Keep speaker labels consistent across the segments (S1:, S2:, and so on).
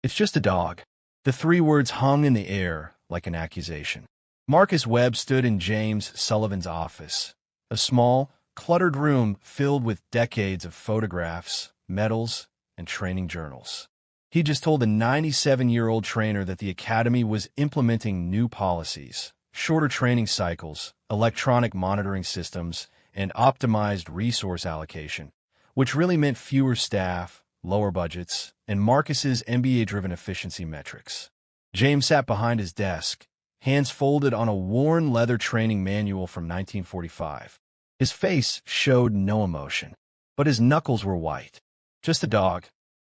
S1: It's just a dog. The three words hung in the air like an accusation. Marcus Webb stood in James Sullivan's office, a small, cluttered room filled with decades of photographs, medals, and training journals. He just told a 97-year-old trainer that the academy was implementing new policies, shorter training cycles, electronic monitoring systems, and optimized resource allocation, which really meant fewer staff, lower budgets, and Marcus's MBA-driven efficiency metrics. James sat behind his desk, hands folded on a worn leather training manual from 1945. His face showed no emotion, but his knuckles were white. Just a dog,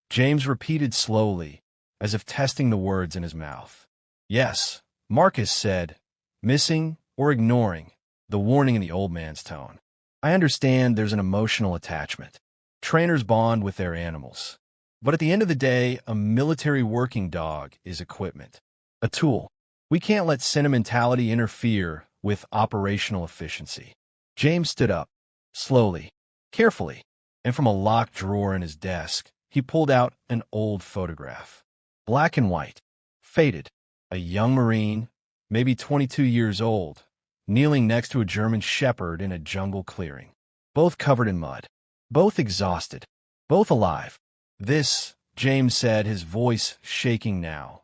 S1: James repeated slowly, as if testing the words in his mouth. Yes, Marcus said, missing or ignoring the warning in the old man's tone. I understand there's an emotional attachment. Trainers bond with their animals. But at the end of the day, a military working dog is equipment, a tool. We can't let sentimentality interfere with operational efficiency. James stood up, slowly, carefully, and from a locked drawer in his desk, he pulled out an old photograph. Black and white, faded, a young Marine, maybe 22 years old, kneeling next to a German shepherd in a jungle clearing. Both covered in mud. Both exhausted, both alive. This, James said, his voice shaking now,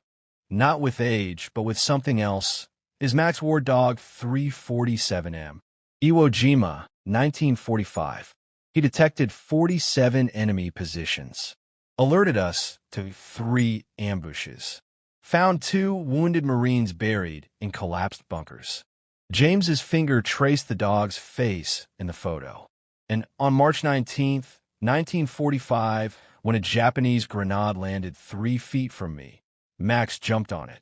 S1: not with age, but with something else, is Max War Dog 347M. Iwo Jima, 1945. He detected 47 enemy positions, alerted us to 3 ambushes, found 2 wounded Marines buried in collapsed bunkers. James's finger traced the dog's face in the photo. And on March 19, 1945, when a Japanese grenade landed 3 feet from me, Max jumped on it.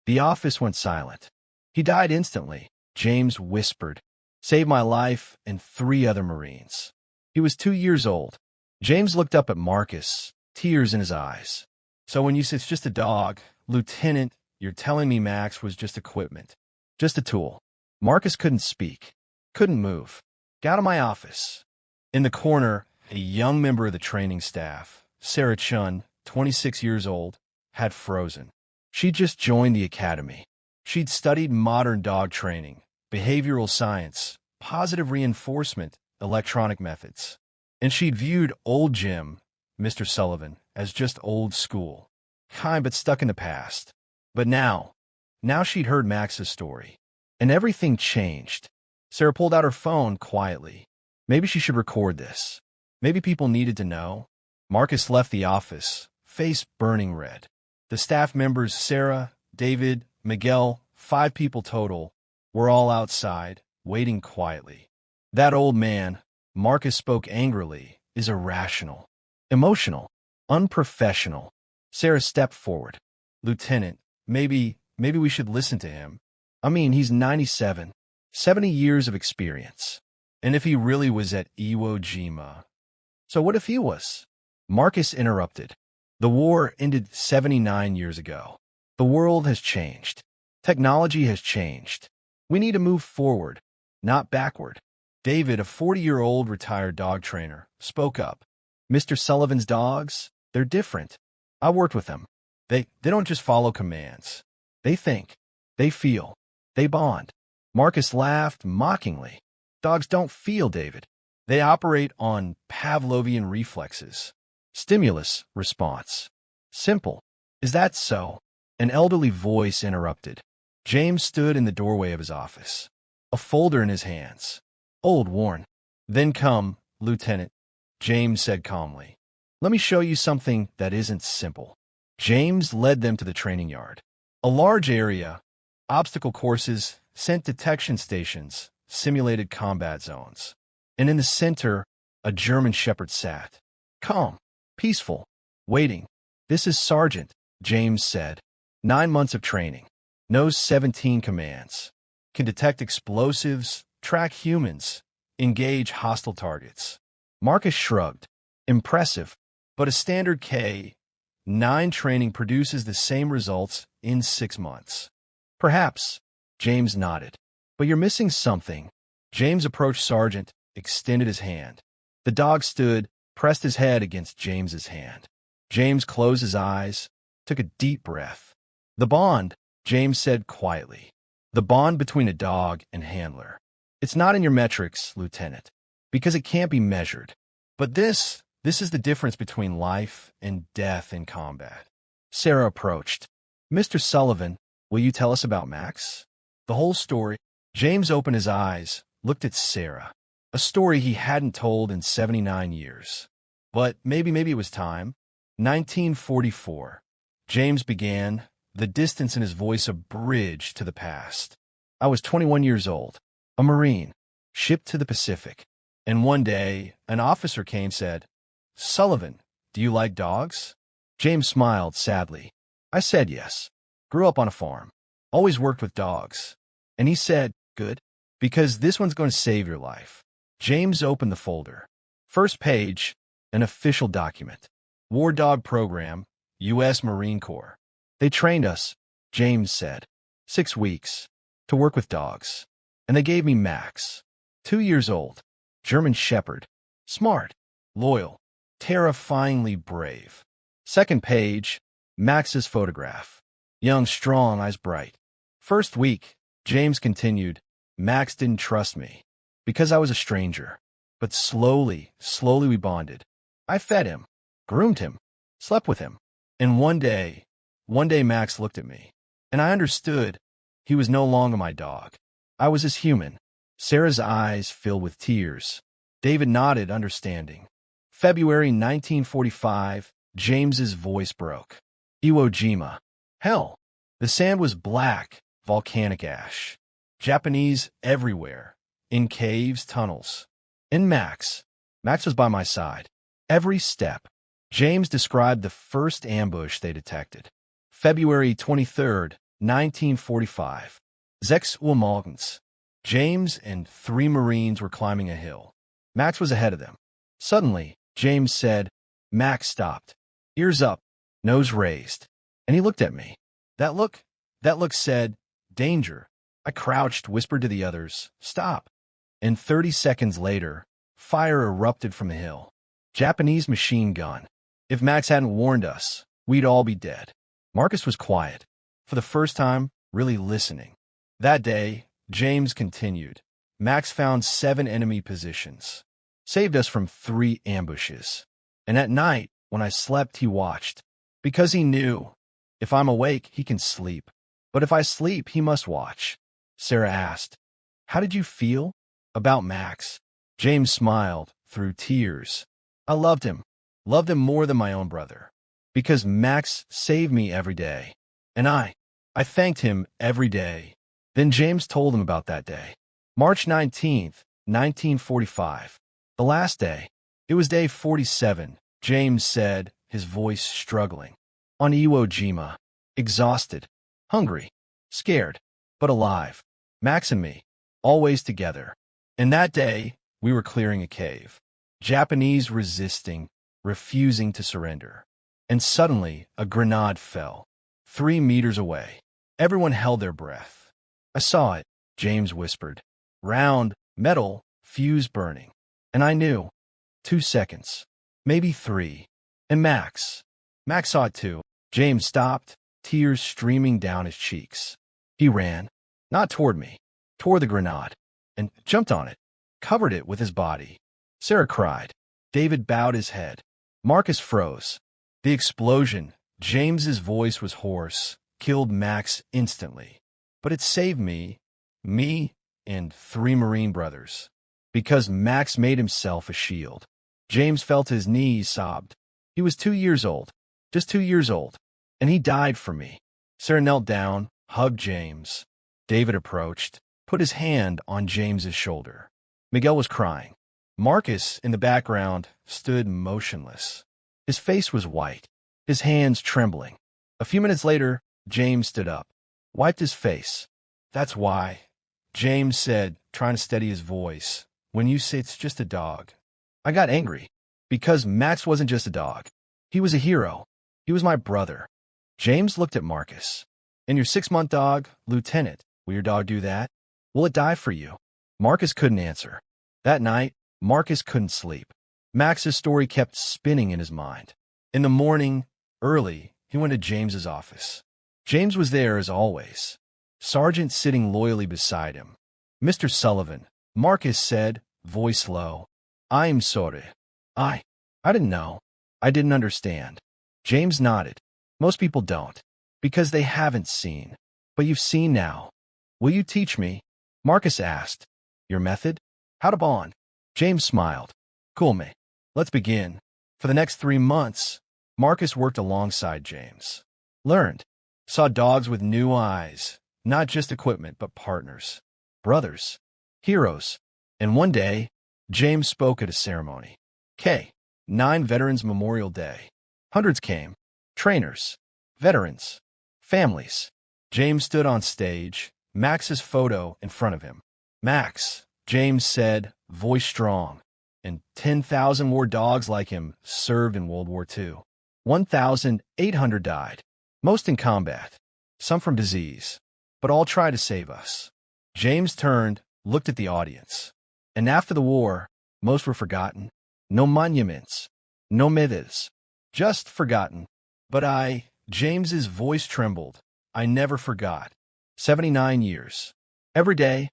S1: The office went silent. He died instantly, James whispered. Saved my life and 3 other Marines. He was 2 years old. James looked up at Marcus, tears in his eyes. So when you say it's just a dog, Lieutenant, you're telling me Max was just equipment, just a tool. Marcus couldn't speak, couldn't move. Got out of my office. In the corner, a young member of the training staff, Sarah Chun, 26 years old, had frozen. She'd just joined the academy. She'd studied modern dog training, behavioral science, positive reinforcement, electronic methods. And she'd viewed old Jim, Mr. Sullivan, as just old school, kind but stuck in the past. But now she'd heard Max's story. And everything changed. Sarah pulled out her phone quietly. Maybe she should record this. Maybe people needed to know. Marcus left the office, face burning red. The staff members, Sarah, David, Miguel, 5 people total, were all outside, waiting quietly. That old man, Marcus spoke angrily, is irrational, emotional, unprofessional. Sarah stepped forward. Lieutenant, maybe we should listen to him. I mean, he's 97, 70 years of experience. And if he really was at Iwo Jima, so what if he was? Marcus interrupted. The war ended 79 years ago. The world has changed. Technology has changed. We need to move forward, not backward. David, a 40-year-old retired dog trainer, spoke up. Mr. Sullivan's dogs, they're different. I worked with them. They don't just follow commands. They think. They feel. They bond. Marcus laughed mockingly. Dogs don't feel, David. They operate on Pavlovian reflexes. Stimulus, response. Simple. Is that so? An elderly voice interrupted. James stood in the doorway of his office, a folder in his hands. Old, worn. Then come, Lieutenant, James said calmly. Let me show you something that isn't simple. James led them to the training yard. A large area, obstacle courses, scent detection stations, simulated combat zones. And in the center, a German shepherd sat. Calm, peaceful, waiting. This is Sergeant, James said. 9 months of training. Knows 17 commands. Can detect explosives, track humans, engage hostile targets. Marcus shrugged. Impressive, but a standard K-9 training produces the same results in 6 months. Perhaps, James nodded. But you're missing something. James approached Sergeant, extended his hand. The dog stood, pressed his head against James's hand. James closed his eyes, took a deep breath. The bond, James said quietly. The bond between a dog and handler. It's not in your metrics, Lieutenant, because it can't be measured. But this is the difference between life and death in combat. Sarah approached. Mr. Sullivan, will you tell us about Max? The whole story. James opened his eyes, looked at Sarah. A story he hadn't told in 79 years. But maybe it was time. 1944. James began, the distance in his voice a bridge to the past. I was 21 years old, a Marine, shipped to the Pacific. And one day, an officer came and said, "Sullivan, do you like dogs?" James smiled sadly. I said yes. Grew up on a farm. Always worked with dogs. And he said, "Good, because this one's going to save your life." James opened the folder. First page, an official document. War Dog Program, U.S. Marine Corps. They trained us, James said, 6 weeks, to work with dogs. And they gave me Max, 2 years old, German Shepherd, smart, loyal, terrifyingly brave. Second page, Max's photograph. Young, strong, eyes bright. First week, James continued, Max didn't trust me, because I was a stranger. But slowly we bonded. I fed him, groomed him, slept with him. And one day Max looked at me, and I understood he was no longer my dog. I was his human. Sarah's eyes filled with tears. David nodded, understanding. February 1945, James's voice broke. Iwo Jima. Hell. The sand was black, volcanic ash. Japanese everywhere, in caves, tunnels. And Max was by my side. Every step. James described the first ambush they detected. February 23rd, 1945. 6 Uhr morgens. James and 3 Marines were climbing a hill. Max was ahead of them. Suddenly, James said, Max stopped. Ears up, nose raised. And he looked at me. That look said, danger. I crouched, whispered to the others, stop. And 30 seconds later, fire erupted from the hill. Japanese machine gun. If Max hadn't warned us, we'd all be dead. Marcus was quiet. For the first time, really listening. That day, James continued. Max found 7 enemy positions. Saved us from 3 ambushes. And at night, when I slept, he watched. Because he knew, if I'm awake, he can sleep. But if I sleep, he must watch. Sarah asked, how did you feel about Max? James smiled through tears. I loved him more than my own brother. Because Max saved me every day. And I thanked him every day. Then James told him about that day. March 19th, 1945. The last day. It was day 47, James said, his voice struggling. On Iwo Jima. Exhausted. Hungry. Scared. But alive. Max and me. Always together. And that day, we were clearing a cave. Japanese resisting, refusing to surrender. And suddenly, a grenade fell. 3 meters away. Everyone held their breath. I saw it, James whispered. Round, metal, fuse burning. And I knew. 2 seconds. Maybe 3. And Max saw it too. James stopped, tears streaming down his cheeks. He ran, not toward me, toward the grenade, and jumped on it, covered it with his body. Sarah cried. David bowed his head. Marcus froze. The explosion, James's voice was hoarse, killed Max instantly. But it saved me, and 3 Marine brothers. Because Max made himself a shield. James felt his knees, sobbed. He was 2 years old, just 2 years old, and he died for me. Sarah knelt down, hugged James. David approached, put his hand on James's shoulder. Miguel was crying. Marcus, in the background, stood motionless. His face was white, his hands trembling. A few minutes later, James stood up, wiped his face. That's why, James said, trying to steady his voice, when you say it's just a dog. I got angry, because Max wasn't just a dog. He was a hero. He was my brother. James looked at Marcus. And your 6-month dog, Lieutenant, will your dog do that? Will it die for you? Marcus couldn't answer. That night, Marcus couldn't sleep. Max's story kept spinning in his mind. In the morning, early, he went to James's office. James was there as always, Sergeant sitting loyally beside him. "Mr. Sullivan," Marcus said, voice low. "I'm sorry. I didn't know. I didn't understand." James nodded. "Most people don't, because they haven't seen. But you've seen now. Will you teach me?" Marcus asked. "Your method? How to bond?" James smiled. "Cool, mate. Let's begin." For the next 3 months, Marcus worked alongside James. Learned. Saw dogs with new eyes, not just equipment, but partners, brothers, heroes. And one day, James spoke at a ceremony. 9 Veterans Memorial Day. Hundreds came. Trainers, veterans, families. James stood on stage, Max's photo in front of him. "Max," James said, voice strong. "And 10,000 war dogs like him served in World War II. 1,800 died, most in combat, some from disease, but all tried to save us." James turned, looked at the audience. "And after the war, most were forgotten. No monuments, no medals, just forgotten. But James's voice trembled. "I never forgot. 79 years. Every day,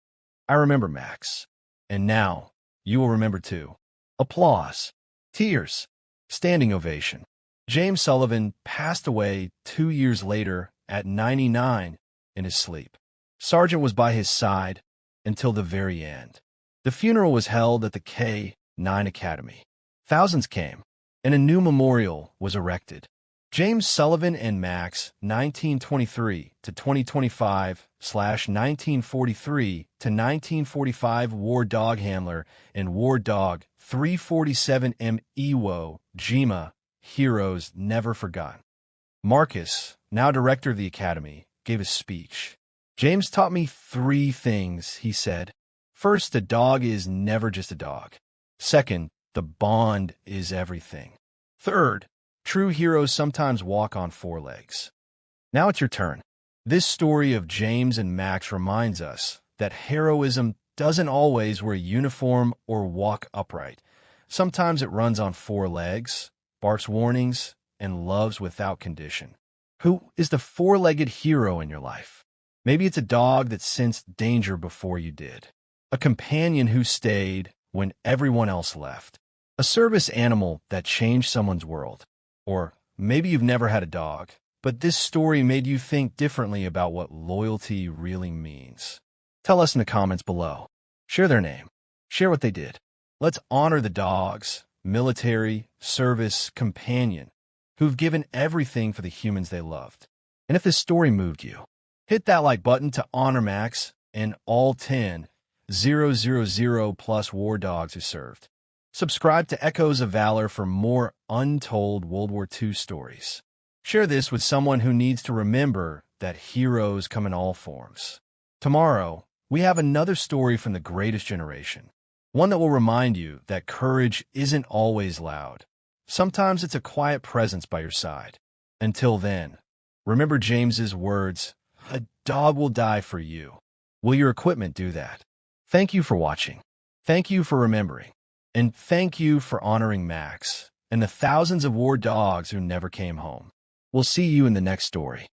S1: I remember Max. And now, you will remember too." Applause. Tears. Standing ovation. James Sullivan passed away 2 years later at 99 in his sleep. Sergeant was by his side until the very end. The funeral was held at the K-9 Academy. Thousands came, and a new memorial was erected. James Sullivan and Max, 1923 to 2025/1943 to 1945 War Dog Handler and War Dog 347M Iwo Jima, heroes never forgotten. Marcus, now director of the academy, gave a speech. "James taught me 3 things," he said. "First, a dog is never just a dog. Second, the bond is everything. Third, true heroes sometimes walk on 4 legs." Now it's your turn. This story of James and Max reminds us that heroism doesn't always wear a uniform or walk upright. Sometimes it runs on 4 legs, barks warnings, and loves without condition. Who is the 4-legged hero in your life? Maybe it's a dog that sensed danger before you did. A companion who stayed when everyone else left. A service animal that changed someone's world. Or maybe you've never had a dog, but this story made you think differently about what loyalty really means. Tell us in the comments below. Share their name. Share what they did. Let's honor the dogs, military, service, companion, who've given everything for the humans they loved. And if this story moved you, hit that like button to honor Max and all 10,000 plus war dogs who served. Subscribe to Echoes of Valor for more untold World War II stories. Share this with someone who needs to remember that heroes come in all forms. Tomorrow, we have another story from the greatest generation. One that will remind you that courage isn't always loud. Sometimes it's a quiet presence by your side. Until then, remember James's words, "A dog will die for you." Will your equipment do that? Thank you for watching. Thank you for remembering. And thank you for honoring Max and the thousands of war dogs who never came home. We'll see you in the next story.